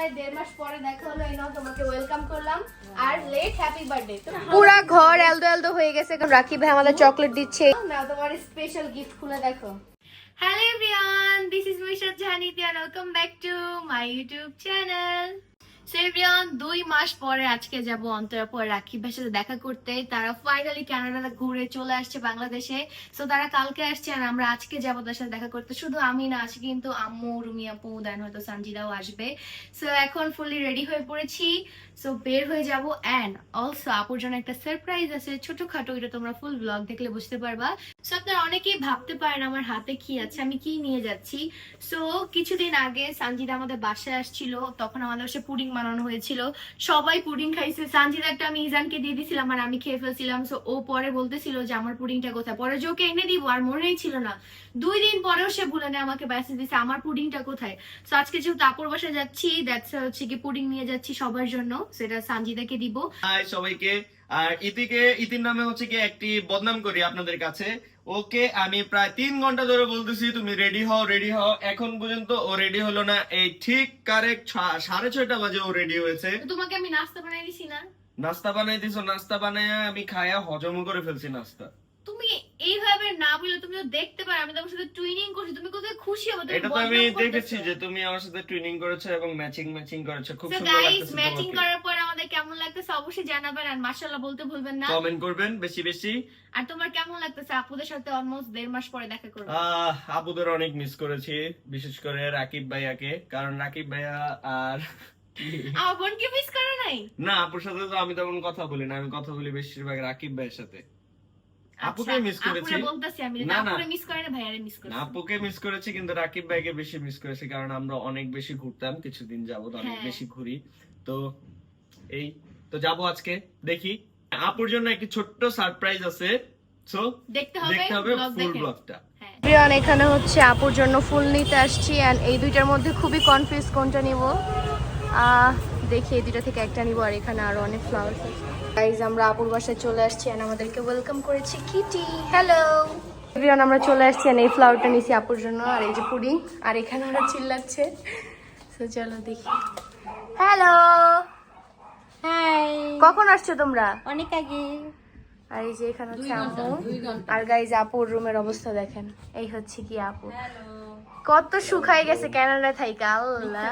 1.5 মাস পরে দেখা হলো, এই নাও তোমাকে ওয়েলকাম করলাম আর লেট হ্যাপি বার্থডে। পুরা ঘর এলদো এলদো হয়ে গেছে। রাকিব ভাই আমাদের চকলেট দিচ্ছে। নাও তোমার স্পেশাল গিফট খুলে দেখো। Hello everyone, this is Misha Janiti and welcome back to my YouTube channel. So everyone, 2 মাস পরে আজকে যাব অন্তরাপর রাকিব ভাইয়ের সাথে দেখা করতে। তারা ফাইনালি কানাডা ঘুরে চলে আসছে বাংলাদেশে। সো তারা কালকে আসছে আর আমরা আজকে যাব তার সাথে দেখা করতে। শুধু আমি না, আজকে কিন্তু আম্মু, রুমি আপু, দেন হয়তো সঞ্জিদাও আসবে। সো এখন ফুললি রেডি হয়ে পড়েছি। সো বের হয়ে যাব এন্ড অলসো আপুর জন্য একটা সারপ্রাইজ আছে ছোটখাটো, এটা তোমরা ফুল ব্লগ দেখলে বুঝতে পারবা। সো আপনারা অনেকেই ভাবতে পারেন আমার হাতে কি আছে, আমি কি নিয়ে যাচ্ছি। সো কিছুদিন আগে সঞ্জিদা আমাদের বাসায় আসছিল, তখন আমাদের বাসায় পুডিং বানানো হয়েছিল, সবাই পুডিং খাইছে। সঞ্জিদাটা আমি ইজানকে দিয়ে দিছিলাম আর আমি খেয়ে ফেলছিলাম। সো ও পরে বলতেছিল যে আমার পুডিংটা কোথায়, পরে যে ওকে এনে দিব আর মনেই ছিল না। 2 দিন পরেও সে ভুলে নেয় আমাকে মেসেজ দিছে আমার পুডিংটা কোথায়। সো আজকে যেহেতু আপুর বাসায় যাচ্ছি, দ্যাটস হচ্ছে কি পুডিং নিয়ে যাচ্ছি সবার জন্য, সেটা সঞ্জিদাকে দিব। হাই সবাইকে। আর ইতির নামে হচ্ছে কি একটি বদনাম করি আপনাদের কাছে। ওকে আমি প্রায় 3 ঘন্টা ধরে বলতেছি তুমি রেডি হও রেডি হও, এখন পর্যন্ত ও রেডি হলো না। এই ঠিক কারেক্ট 6:30 বাজে ও রেডি হয়েছে। তোমাকে আমি নাস্তা বানাই দিছি না? নাস্তা বানাই দিছো, নাস্তা বানায় আমি খায়া হজম করে ফেলছি নাস্তা। তুমি এইভাবে না বলে, তুমি তো দেখতে পারো আমি তোমার সাথে টুইনিং করছি, তুমি কোথায় খুশি হবে? এটা তো আমি দেখেছি যে তুমি আমার সাথে টুইনিং করেছো এবং ম্যাচিং করেছো, খুব সুন্দর গাইস লাগতেছে। ম্যাচিং করার পর আমাদের কেমন লাগতেছে অবশ্যই জানাবেন আর মাশাআল্লাহ বলতে ভুলবেন না, কমেন্ট করবেন বেশি বেশি। আর তোমার কেমন লাগতেছে আপুদের সাথে অলমোস্ট 1.5 মাস পরে দেখা করব? আপুদের অনেক মিস করেছি, বিশেষ করে রাকিব ভাইয়াকে, কারণ রাকিব ভাইয়া আর আমার বোনকে মিস করে নাই? না, আপুর সাথে তো আমি তেমন কথা বলি না, আমি কথা বলি বেশিরভাগ রাকিব ভাইয়ের সাথে। আপুকে মিস করেছি। আপুরে বলতাছি আমি, না, আপুরে মিস করে না, ভাইয়ারে মিস করে। আপুকে মিস করেছি কিন্তু রাকিব ভাইকে বেশি মিস করেছি, কারণ আমরা অনেক বেশি ঘুরতাম কিছুদিন যাবত, অনেক বেশি ঘুরি। তো এই তো যাবো আজকে, দেখি আপুর জন্য একটি ছোট্ট সারপ্রাইজ আছে। সো দেখতে হবে ফুল ব্লগটা। প্রিয়ন এখানে হচ্ছে আপুর জন্য ফুল নিতে আসছি এন্ড এই দুইটার মধ্যে খুবই কনফিউজ কোনটা নিব। দেখি এই দুইটা থেকে একটা নিব, আর এখানে আরো অনেক ফ্লাওয়ার্স আছে। গাইস আমরা আপুর বাসায় চলে আসছি এন্ড আমাদেরকে ওয়েলকাম করেছে কিটি। হ্যালো প্রিয়ন, আমরা চলে আসছি এন্ড এই ফ্লাওয়ারটা নিছি আপুর জন্য, আর এই যে পুডিং, আর এখানে ওরা চিল্লাচ্ছে। সো চলো দেখি। হ্যালো, হাই, কখন আসছো তোমরা? অনেক আগে। আর এই যে এখানে হচ্ছে আপু, আর গাইজ আপুর রুমের অবস্থা দেখেন। এই হচ্ছে কি আপু, কত শুকাই গেছে কানাডা থাইকা, আল্লাহ।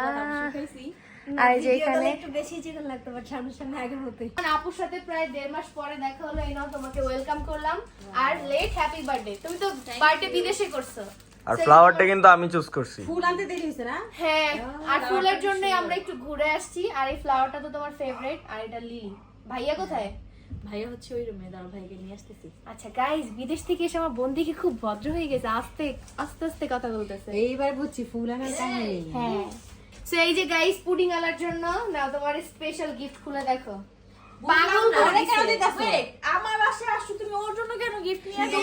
আর এই যে এখানে একটু বেশি চিকন লাগতো, বাট সামনে আগের মতই। আপুর সাথে প্রায় 1.5 মাস পরে দেখা হলো, এই নাও তোমাকে ওয়েলকাম করলাম আর লেট হ্যাপি বার্থডে। তুমি তো বার্থডে বিদেশে করছো, আর ফ্লাওয়ারটা কিন্তু আমি চুজ করছি। ফুল আনতে দেরি হইছে না? হ্যাঁ, আর ফুলের জন্য আমরা একটু ঘুরে আসছি। আর এই ফ্লাওয়ারটা তো তোমার ফেভারিট, আর এটা লিলি। ভাইয়া কোথায়? ভাইয়া হচ্ছে ওই রুমে, দাঁড়া ভাইকে নিয়ে আসতেছি। আচ্ছা গাইস, বিদেশ থেকে এসে আমার বোন দেখে খুব ভদ্র হয়ে গেছে, আস্তে আস্তে কথা বলতেছে। এইবার বুঝছি ফুল আনার কাহিনী। হ্যাঁ, সো এই যে গাইস পুডিং আলার জন্য নাও তোমার স্পেশাল গিফট খুলে দেখো। পাগল করে দিছে। আমার বাসায় আসছো তুমি, ওর জন্য কেন গিফট নিয়ে আসছো?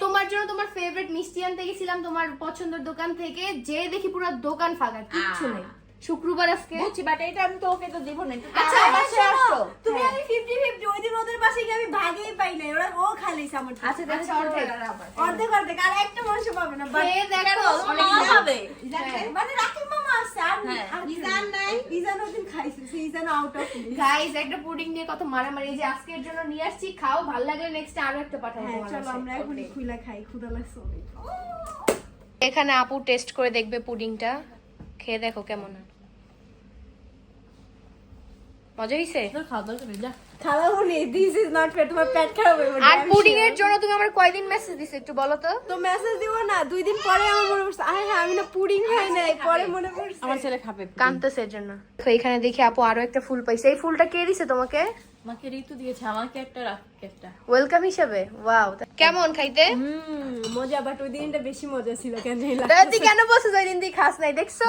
তোমার জন্য তোমার ফেভারিট মিষ্টি আনতে গেছিলাম তোমার পছন্দের দোকান থেকে, যে দেখি পুরো দোকান ফাঁকা, কিচ্ছু নেই। শুক্রবার আজকে বুঝছি, বাট এটা আমি তো ওকে তো দেব না। আচ্ছা, আমার বাসায় আসছো তুমি, হ্যাঁ। আমি 50-50 ওই দিন ওদের বাসায় গিয়ে আমি ভাগেই পাই নাই, ওরা ও খালিছে আমার। আচ্ছা আচ্ছা, অর্ধেক আর একটা মানুষ পাবে না। খেয়ে দেখো, অনেক হবে। মানে রাকিব মামা আছে, আর ইজান নাই। ইজান ওদিন খাইছে, ইজান আউট অফ। গাইস একটা পুডিং নিয়ে কত মারামারি, এই যে আজকের জন্য নিয়ে আসছি, খাও, ভালো লাগলে নেক্সট আরো একটা পাঠাবো তোমার চলো কাছে। আমরা এখন খুইলা খাই, ক্ষুধা লাগছে অনেক। এখানে আপু টেস্ট করে দেখবে পুডিংটা, খেয়ে দেখো কেমন হয়। মজা হইছে? খাওয়াবো নি, দিস ইজ নট ফেয়ার, তোমার পেট খারাপ হবে। আর পুডিং এর জন্য তুমি আমার কয়দিন মেসেজ দিছো একটু বলো তো? তো মেসেজ দিব না, 2 দিন পরে আমার মনে পড়ছে, আরে হ্যাঁ আমি না পুডিং খাই নাই, পরে মনে পড়ছে আমার ছেলে খাবে। কানতেছে এর জন্য। তো এখানে দেখি আপু আরো একটা ফুল পাইছে। এই ফুলটা কে দিছে তোমাকে? আমাকে ঋতু দিয়েছে, আমাকে একটা রাখকে একটা ওয়েলকাম হিসেবে। ওয়াও, কেমন খাইতে? মজা, বাট ওই দিনটা বেশি মজা ছিল। কেন জানি তুই কেন বসে ওই দিন তুই খাস নাই? দেখছো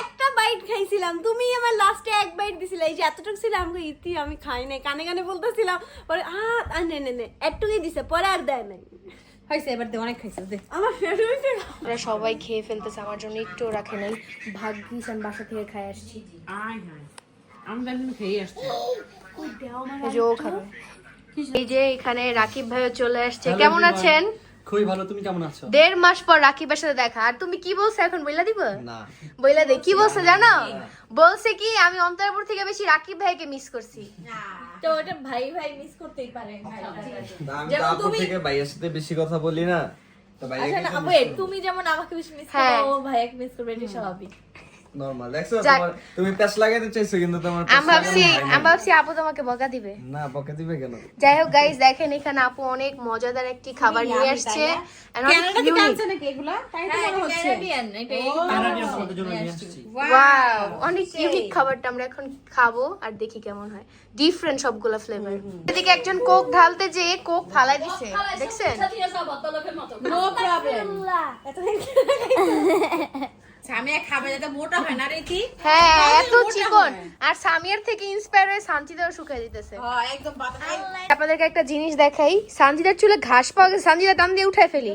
একটা বাইট খাইছিলাম, তুমি আমার লাস্টে এক বাইট দিছিলে, এই যে এতটুকু ছিল আমাকে ইতি, আমি খাই নাই, কানে কানে বলতেছিলাম, পরে নে একটুকুই দিছে, পরে আর দেয় নাই। হয়েছে এবার দে, অনেক খাইছিস দে। আমার ফেভারিট। ওরা সবাই খেয়ে ফেলতেছে, আমার জন্য একটু রাখে নাই। ভাগ্যিস আমি বাসা থেকে খাই আসছি। আমি খেয়ে আসছি। এই যে ও খাবে। এই যে এখানে রাকিব ভাইও চলে আসছে। কেমন আছেন? খুবই ভালো, তুমি কেমন আছো? 1.5 মাস পর রাকিবের সাথে দেখা, আর তুমি কি বলছো এখন বইলা দিব? না বইলা দে কি বলছো জানো? বলছে কি আমি অন্তরাপুর থেকে বেশি রাকিব ভাইকে মিস করছি। তো ওটা ভাই ভাই মিস করতেই পারে। আমি তো আপুর থেকে ভাইয়ের সাথে বেশি কথা বলি না, তো ভাইয়া আচ্ছা না, wait, তুমি যেমন আমাকে বেশি মিস হ্যাঁ। করো, ও ভাইয়াকে মিস করবে, এটা স্বাভাবিক। নরমাল। দেখছো যাক। তুমি প্যাচ লাগাইতে চাইছো কিন্তু তোমার প্যাচ আমি ভাবছি লাগানো হয়নি। আমি ভাবছি আপু তোমাকে বকা দিবে। না বকে দিবে কেন? যাই হোক গাইস, দেখেন এখানে আপু অনেক মজাদার একটি খাবার নিয়ে আসছে। And অনেক কানাডা থেকে unique। আনছে নাকি এগুলা? তাই তো মনে হচ্ছে। ক্যানাডিয়ান, এটা কানাডিয়ান তোমাদের জন্য নিয়ে আসছি। ওয়াও, অনেক ইউনিক খাবারটা আমরা এখন খাবো আর দেখি কেমন হয়। ডিফারেন্ট সবগুলা ফ্লেভার। এদিকে একজন কোক ঢালতে যেয়ে কোক ফালাই দিছে, দেখছেন? No problem. সামিয়া খাবে যাতে মোটা হয় না রে কি? হ্যাঁ, এত চিকন। আর সামিয়ার থেকে ইন্সপায়ার হয়ে সানজিদাও শুকিয়ে দিতেছে। হ্যাঁ একদম পাতলা। আপনাদেরকে একটা জিনিস দেখাই, সানজিদার চুলে ঘাস পাওয়া গেছে, সানজিদা টান দিয়ে উঠায় ফেলি।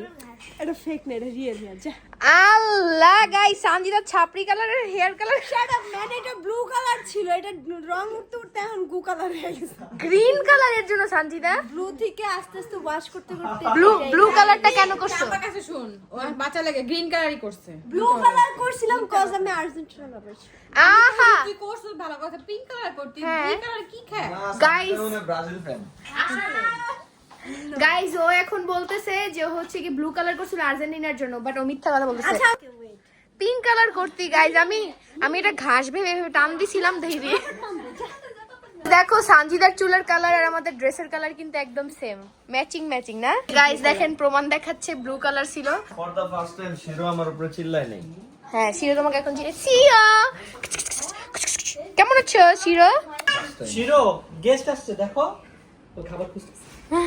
এটা ফেক না, এটা রিয়েল যা। আল্লাহ গাইস, সানজিদার ছাপরি কালারের hair colour, shut up man, এটা ব্লু কালার ছিল, এটা রং উঠতে উঠতে এখন গু কালার হয়ে গেছে। গ্রিন কালারের জন্য সানজিদা ব্লু থেকে আস্তে আস্তে ওয়াশ করতে করতে ব্লু কালারটা কেন করছো? আমার কাছে শুন, ও বাচ্চা লাগে গ্রিন কালারই করছে। ব্লু কালার করছিলাম কজ আমি আর্জেন্টিনা লাভার। আহা তুই করছিস ভালো কথা, পিঙ্ক কালার করতি। হ্যাঁ। গ্রিন কালার কি খায়? Guys Brazil fan. গাইস ও এখন বলতেছে যে ও হচ্ছে কি ব্লু কালার করছিল আর্জেন্টিনার জন্য, বাট ও মিথ্যা কথা বলতেছে। আচ্ছা পিঙ্ক কালার করতি গাইস, আমি এটা ঘাস ভেবে টান দিছিলাম ধীরে। দেখো সানজিদার চুলের কালার আর আমাদের ড্রেসের কালার কিন্তু একদম সেম, ম্যাচিং না গাইস? দেখেন প্রমাণ দেখাচ্ছে, ব্লু কালার ছিল। ফর দা ফার্স্ট টাইম শিরো আমার উপরে চিল্লাই নাই। হ্যাঁ শিরো তোমাকে এখন চিনে। শিরো কেমন আছো শিরো? শিরো গেস্ট আসছে, দেখো তো খাবার খুঁজতেছে।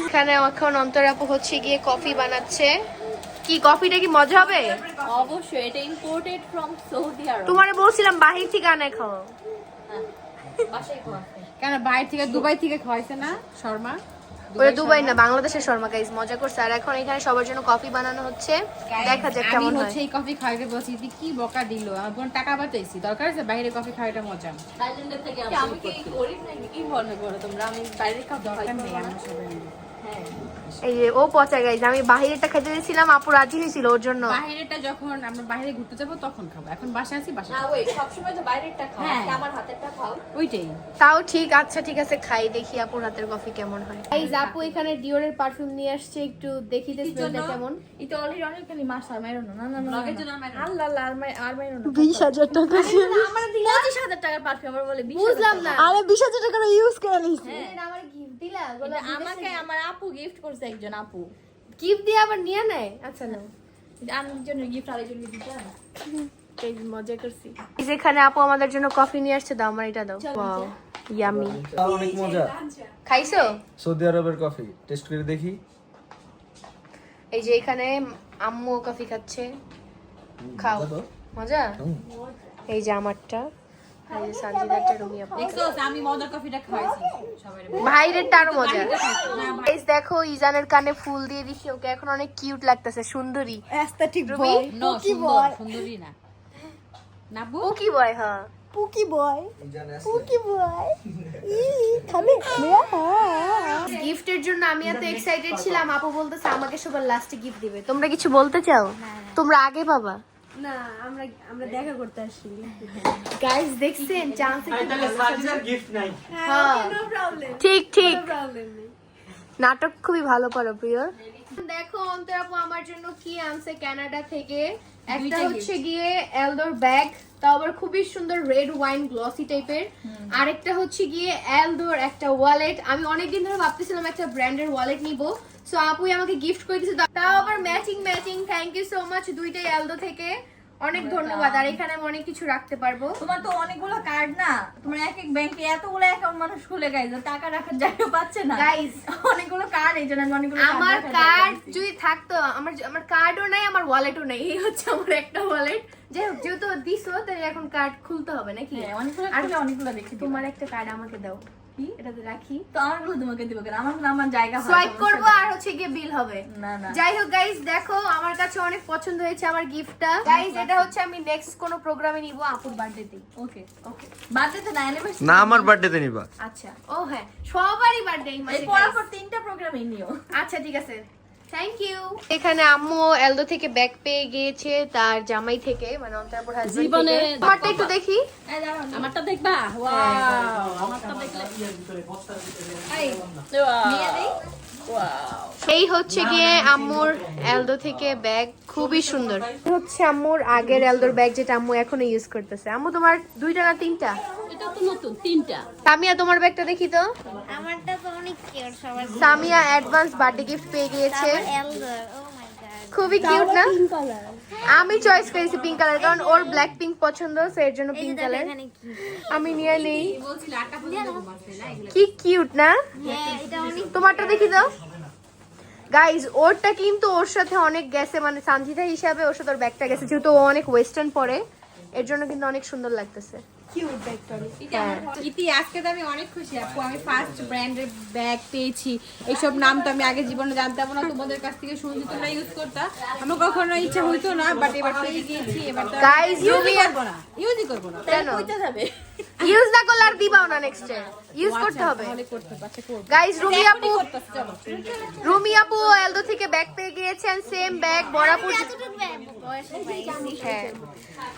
এখানে এখন অন্তর আপু হচ্ছে গিয়ে কফি বানাচ্ছে। কি কফিটা কি মজা হবে? অবশ্যই, এটা ইম্পোর্টেড ফ্রম সৌদি আরব। তোমারে বলছিলাম বাহির থেকে আনে খাও। কেন বাইরে থেকে দুবাই থেকে খাওয়াইছে না শর্মা? ওটা দুবাই না, বাংলাদেশের শর্মা গাইস, মজা করছে। আর এখন এখানে সবার জন্য কফি বানানো হচ্ছে, দেখা যাক আমি কেমন হয়। হচ্ছে এই কফি খাইতে বলছি, তুই কি বকা দিল? আমার বোন টাকা বাঁচাইছি, দরকার আছে বাইরে কফি খাওয়াটা মজা। থাইল্যান্ডের থেকে আমি কি গরিব নাকি? কি মনে করো তোমরা? আমি বাইরে খাবো দরকার নেই আমার সবাই মিলে। এই যে ও পচা গাইস, আমি বাহিরেরটা খেতে দিয়েছিলাম, আপু রাজি হয়েছিল ওর জন্য। বাইরেটা যখন আমরা বাইরে ঘুরতে যাবো তখন খাবো, এখন বাসায় আছি বাসায় না খাবো। ওই সবসময় তো বাইরেরটা খাও, হ্যাঁ। আজকে আমার হাতেরটা খাও। ওইটাই। তাও ঠিক, আচ্ছা ঠিক আছে খাই, দেখি আপুর হাতের কফি কেমন হয়। গাইস আপু এখানে ডিওরের পারফিউম নিয়ে আসছে, একটু দেখি তো স্মেলটা কেমন। এটা অলরেডি অনেকখানি মাস আর মাইরো না। না না না লগের জন্য আমার আল্লাহ আল্লাহ, আর মাইরো না। 20,000 টাকা। আমার দিলা 25,000 টাকার পারফিউম, আমার বলে 20,000 বুঝলাম না। আরে 20,000 টাকার ইউজ করে নিছি। আমার গিফট দিলা? এটা আমাকে আমার আপু গিফট করছে, একজন আপু। গিফট দিয়ে আবার নিয়ে নেয়? আচ্ছা না, আমার জন্য গিফট আরেকজনকে দিতে হবে। এই মজা করছি। যেখানে আপু আমাদের জন্য কফি নিয়ে আসছে, দাও আমার এটা দাও। Wow yummy. তাও অনেক মজা। খাইছো? সৌদি আরবের কফি টেস্ট করে দেখি। এই যে এখানে আম্মু কফি খাচ্ছে, খাও। মজা? এই যে আমারটা, এই যে সানজিদারটা, রুমি আপু। দেখছো আমি মজার কফিটা খাওয়াইছি সবাই। ভাইরেরটা আরো মজা। গাইস দেখো ইজানের কানে ফুল দিয়ে দিছি, ওকে এখন অনেক কিউট লাগতেছে, সুন্দরী। Aesthetic Ruby? বয়। নো সুন্দর, সুন্দরী না নাবু। ও কি বয়? হ্যাঁ পুকি বয়। পুকি বয়। গিফটের জন্য আমি এত এক্সাইটেড ছিলাম, আপু বলতেছে আমাকে সবার লাস্টে গিফট দিবে। তোমরা কিছু বলতে চাও? তোমরা আগে পাবা। না, আমরা দেখা করতে আসছি। গাইস দেখছেন চান্সে কি তাহলে সাজিদার গিফট নাই। হ্যাঁ নো প্রবলেম, ঠিক ঠিক, নো প্রবলেম নেই। নাটক খুবই ভালো করো প্রিয়। দেখো অন্তর আপু আমার জন্য কি আনছে কানাডা থেকে। একটা হচ্ছে গিয়ে এলডোর ব্যাগ, তাও আবার খুবই সুন্দর রেড ওয়াইন গ্লসি টাইপের। আরেকটা হচ্ছে গিয়ে এলডোর একটা ওয়ালেট। আমি অনেকদিন ধরে ভাবতেছিলাম একটা ব্র্যান্ডের ওয়ালেট নিব, সো আপুই আমাকে গিফট করে দিয়েছে, তাও আবার matching. Thank you so much দুইটাই এলডো থেকে, অনেক ধন্যবাদ। আর এখানে আমি অনেক কিছু রাখতে পারবো। তোমার তো অনেকগুলো কার্ড না, তোমার এক এক ব্যাংকে এতগুলো অ্যাকাউন্ট মানুষ খুলে গেছে, টাকা রাখার জায়গা পাচ্ছে না গাইস অনেকগুলো কার্ড, এই জন্য আমি অনেকগুলো আমার কার্ড যদি থাকতো, আমার কার্ডও নাই, আমার ওয়ালেটও নাই, এই হচ্ছে আমার একটা ওয়ালেট। যাই হোক, যেহেতু দিছো তাই এখন কার্ড খুলতে হবে নাকি? অনেকগুলো আর খুলে অনেকগুলো রেখে দিও। তোমার একটা কার্ড আমাকে দাও, এটাতে রাখি, তো আমারগুলো তোমাকে দিব কেন? আমার জায়গা হয়, সোয়াইপ সমস্যা করবো নেই। আর হচ্ছে গিয়ে বিল হবে। না না যাই হোক গাইস দেখো আমার কাছে অনেক পছন্দ হয়েছে আমার গিফটটা। গাইস এটা হচ্ছে আমি নেক্সট কোন প্রোগ্রামে নিব, আপুর বার্থডেতে। ওকে ওকে, বার্থডে না অ্যানিভার্সারি না আমার বার্থডেতে নিবা। আচ্ছা ও হ্যাঁ, সবারই বার্থডে এই মাসে এই পর guys। পর 3টা প্রোগ্রামে নিও। আচ্ছা ঠিক আছে, থ্যাংক ইউ। এখানে আম্মু এলদো থেকে ব্যাগ পেয়ে গিয়েছে তার জামাই থেকে, মানে অন্তরাপুর হাজবেন্ড জীবনে থেকে। আমারটা একটু দেখি। আমারটা দেখবা? ওয়াও, আমারটা দেখলে এই হচ্ছে গিয়ে আম্মুর এলদো থেকে ব্যাগ, খুবই সুন্দর। হচ্ছে আম্মুর আগের এলদোর ব্যাগ যেটা আম্মু এখনো ইউজ করতেছে। আম্মু তোমার 2টা না 3টা? এটা তো নতুন, 3টা। সামিয়া তোমার ব্যাগটা দেখি তো। আমারটা তো অনেক কিউট সবার সামিয়া অ্যাডভান্স বার্থডে গিফট পেয়ে গিয়েছে, এলডার ও মাই গড খুবই কিউট না? Pink colour. আমি চয়েস করেছি পিঙ্ক কালার, কারণ ওর ব্ল্যাক পিঙ্ক পছন্দ, সো এর জন্য এই যে পিঙ্ক দেখো কালার এখানে কি আমি নিয়ে নেই। বলছিল 8টা পর্যন্ত ঘুমাচ্ছে না এগুলো। কি কিউট না? হ্যাঁ এটা অনেক তোমারটা দেখি তো। গাইজ ওরটা কিন্তু ওর সাথে অনেক গেছে, মানে সানজিদা হিসাবে ওর সাথে ওর ব্যাগটা গেছে, যেহেতু ও অনেক ওয়েস্টার্ন পরে, এর জন্য কিন্তু অনেক সুন্দর লাগতেছে। কিউট ব্যাগটা। ইতি আজকে তো আমি অনেক খুশি আপু, আমি ফার্স্ট ব্র্যান্ডের ব্যাগ পেয়েছি। এইসব নাম তো আমি আগে জীবনে জানতাম না, তোমাদের কাছ থেকে শুনছি তোমরা ইউজ করতা, আমার কখনো ইচ্ছা হইতো না, বাট এবার পেয়ে গিয়েছি। এবার তো গাইজ রুমিয়া ইউজই করবো না। কেন কইতে যাবে? ইউজ না করলে আর দিবাও না, নেক্সট টাইম ইউজ করতে হবে। তাহলে করতে পারছে করবো। গাইজ রুমি আপু, করতেছে, চলো। রুমি আপু এলদো থেকে ব্যাগ পেয়ে গিয়েছেন, সেম ব্যাগ বরাপুর। এতটুকু বয়স পাইছি হ্যাঁ,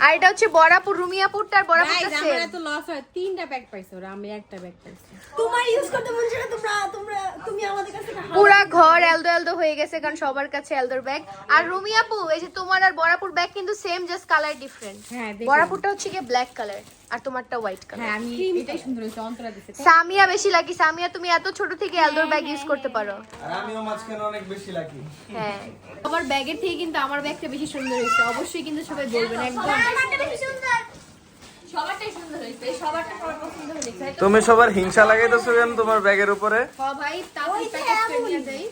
আর এটা হচ্ছে বরাপুর, রুমি আপুরটার বরাপুরটা Guys, সেম। আমার এত লস হয়, 3টা ব্যাগ পাইছো আর আমি একটা ব্যাগ পাইছি। তোমার ইউজ করতে মন চায় না, তুমি আমাদের কাছে পুরা ঘর এলদো এলদো হয়ে গেছে, কারণ সবার কাছে এলদোর ব্যাগ। আর রুমি আপু এই যে তোমার আর বরাপুর ব্যাগ কিন্তু সেম, জাস্ট কালার ডিফারেন্ট। হ্যাঁ, দেখো। বরাপুরটা হচ্ছে কি ব্ল্যাক কালার আর তোমারটা হোয়াইট কালার। হ্যাঁ, আমি এটাই সুন্দর হয়েছে, অন্তরা দিছে। সামিয়া বেশি লাকি। সামিয়া তুমি এত ছোট থেকে এলদোর ব্যাগ ইউজ করতে পারো। আর আমিও মাঝখানে অনেক বেশি লাকি। হ্যাঁ, আমার ব্যাগের থেকে কিন্তু আমার ব্যাগটা বেশি সুন্দর হয়েছে, অবশ্যই কিন্তু সবাই বলবেন একদম। আমারটা বেশি সুন্দর সবারটাই সুন্দর হয়েছে, সবারটা সবার পছন্দ হয়েছে। তুমি সবার হিংসা লাগাইতেছো কেন তোমার ব্যাগের উপরে? ভাই তাও প্যাকেট করে নিয়ে যাই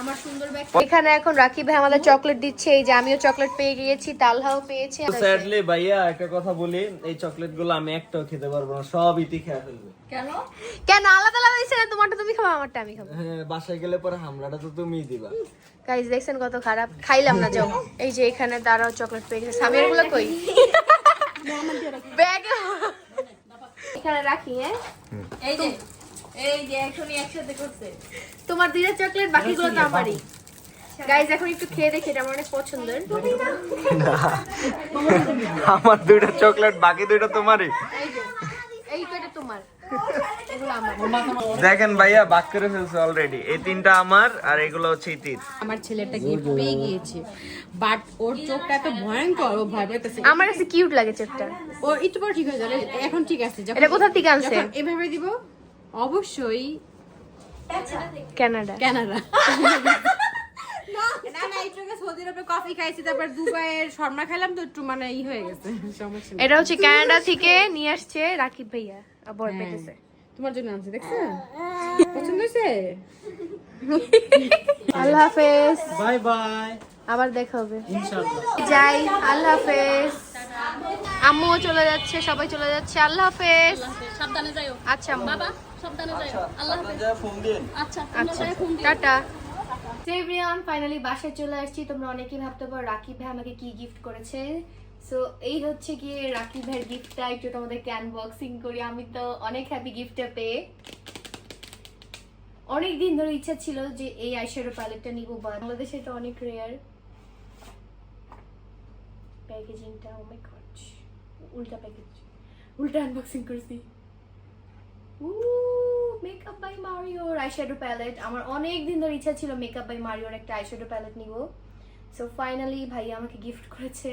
আমার সুন্দর ব্যাগ। এখানে এখন রাকিব ভাই আমাদের চকলেট দিচ্ছে, এই যে আমিও চকলেট পেয়ে গিয়েছি, তালহাও পেয়েছে। স্যাডলি ভাইয়া একটা কথা বলি, এই চকলেট গুলো আমি একটাও খেতে পারবো না, সব ইতি খেয়ে ফেলবে। কেন? কেন আলাদা আলাদা দিচ্ছে না? তোমারটা তুমি খাবো, আমারটা আমি খাবো। হ্যাঁ, বাসায় গেলে পরে হামলাটা তো তুমিই দিবা। গাইস দেখছেন কত খারাপ, খাইলাম না যাও। এই যে এখানে তারাও চকলেট পেয়ে গেছে, সামিয়ার গুলো কই? ব্যাগে এখানে রাখি। হ্যাঁ, এই যে এখনই একসাথে করছে। তোমার 2টা চকলেট, বাকিগুলো তো আমারই। গাইস এখন একটু খেয়ে দেখি, এটা আমার অনেক পছন্দের। আমার 2টা চকলেট, বাকি 2টা তোমারই। এই যে এই তো এটা তোমার, এগুলো আমার। দেখেন ভাইয়া ভাগ করে ফেলছে অলরেডি, এই 3টা আমার আর এগুলো হচ্ছে ইতির। আমার ছেলেটা গিফট পেয়ে গিয়েছে, বাট ওর চোখটা এত ভয়ঙ্কর, ও ভয় পেতেছে। আমার কাছে কিউট লাগে চেপটা। ও একটু পর ঠিক হয়ে যাবে, এখন ঠিক আছে। যখন এটা কোথা থেকে আনছে? যখন এভাবে দিব অবশ্যই কানাডা। কানাডা। না না, একটু আগে সৌদি আরবে কফি খাইছি, তারপর দুবাইয়ের শর্মা খেলাম, তো একটু মানে ই হয়ে গেছে, সমস্যা নেই। এটা হচ্ছে কানাডা থেকে নিয়ে আসছে রাকিব ভাইয়া, আবার পেতেছে। তোমার জন্য আনছি, দেখছো? পছন্দ হয়েছে? আল্লাহ হাফেজ, বাই বাই, আবার দেখা হবে। ইনশাআল্লাহ। যাই, আল্লাহ হাফেজ। আম্মুও চলে যাচ্ছে, সবাই চলে যাচ্ছে, আল্লাহ হাফেজ। সাবধানে যাইও আচ্ছা আম্মু। বাবা, সাবধানে যাইও। আল্লাহ হাফেজ। ফোন দিন। আচ্ছা, আচ্ছা, টাটা। এভরিওয়ান ফাইনালি বাসায় চলে আসছি। তোমরা অনেকেই ভাবতে পারো রাকিব ভাই আমাকে কি গিফট করেছে। সো এই হচ্ছে গিয়ে রাকিব ভাইয়ের গিফটটা, একটু তোমাদেরকে আনবক্সিং করি। আমি তো অনেক হ্যাপি গিফটটা পেয়ে। অনেক দিন ধরে ইচ্ছা ছিল যে এই আইশ্যাডো প্যালেটটা নিব, বাংলাদেশে এটা অনেক রেয়ার। প্যাকেজিংটা ও মাই গড, উল্টা প্যাকেজ, উল্টা আনবক্সিং করছি। মেকআপ বাই মারিওর আইশ্যাডো প্যালেট। আমার অনেক দিন ধরে ইচ্ছা ছিল মেকআপ বাই মারিওর একটা আইশ্যাডো প্যালেট নিব। সো ফাইনালি ভাই আমাকে গিফট করেছে।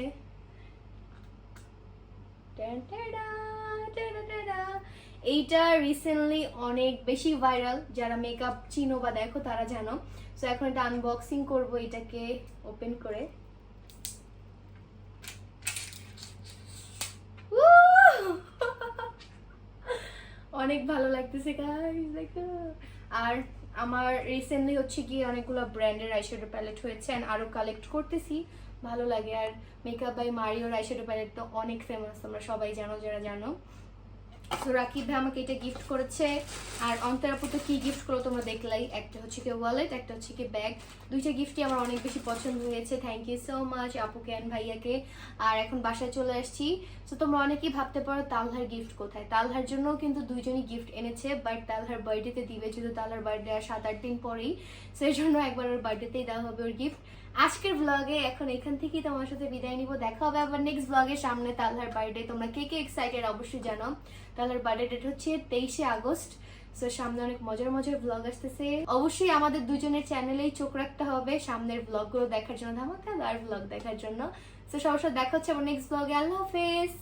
এইটা রিসেন্টলি অনেক বেশি ভাইরাল, যারা মেকআপ চিনো বা দেখো তারা জানো। সো এখন এটা আনবক্সিং করব, এটাকে ওপেন করে। অনেক ভালো লাগতেছে গাইস, দেখো। আর আমার রিসেন্টলি হচ্ছে কি অনেকগুলো ব্র্যান্ডের আইশ্যাডো প্যালেট হয়েছে, এন্ড আরো কালেক্ট করতেছি, ভালো লাগে। আর মেকআপ বাই মারিওর আইশ্যাডো প্যালেট তো অনেক ফেমাস, তোমরা সবাই জানো যারা জানো। তো রাকিব ভাই আমাকে এটা গিফট করেছে। আর অন্তর আপু তো কি গিফট করলো তোমরা দেখলাই, একটা হচ্ছে কি ওয়ালেট, একটা হচ্ছে কি ব্যাগ। দুইটা গিফটই আমার অনেক বেশি পছন্দ হয়েছে। থ্যাংক ইউ সো মাচ আপুকে অ্যান্ড ভাইয়াকে। আর এখন বাসায় চলে আসছি। তো তোমরা অনেকেই ভাবতে পারো তালহার গিফট কোথায়। তালহার জন্য কিন্তু দুইজনই গিফট এনেছে, বাট তালহার বার্থডেতে দিবে, যেহেতু তালহার বার্থডে আর 7-8 দিন পরেই, সেই জন্য একবার ওর বার্থডেতেই দেওয়া হবে ওর গিফট। আজকের ব্লগে এখন এখান থেকেই তোমার সাথে বিদায় নিব। দেখা হবে আবার নেক্সট ব্লগে। সামনে তালহার বার্থডে, তোমরা কে কে এক্সাইটেড অবশ্যই জানাও। তালহার বার্থডে ডেট হচ্ছে 23শে আগস্ট। সো সামনে অনেক মজার মজার ব্লগ আসতেছে। অবশ্যই আমাদের দুজনের চ্যানেলেই চোখ রাখতে হবে সামনের ব্লগগুলো দেখার জন্য, ধামাকাদার ব্লগ দেখার জন্য। সো সবার সাথে দেখা হচ্ছে আমার নেক্সট ব্লগে। আল্লাহ হাফেজ।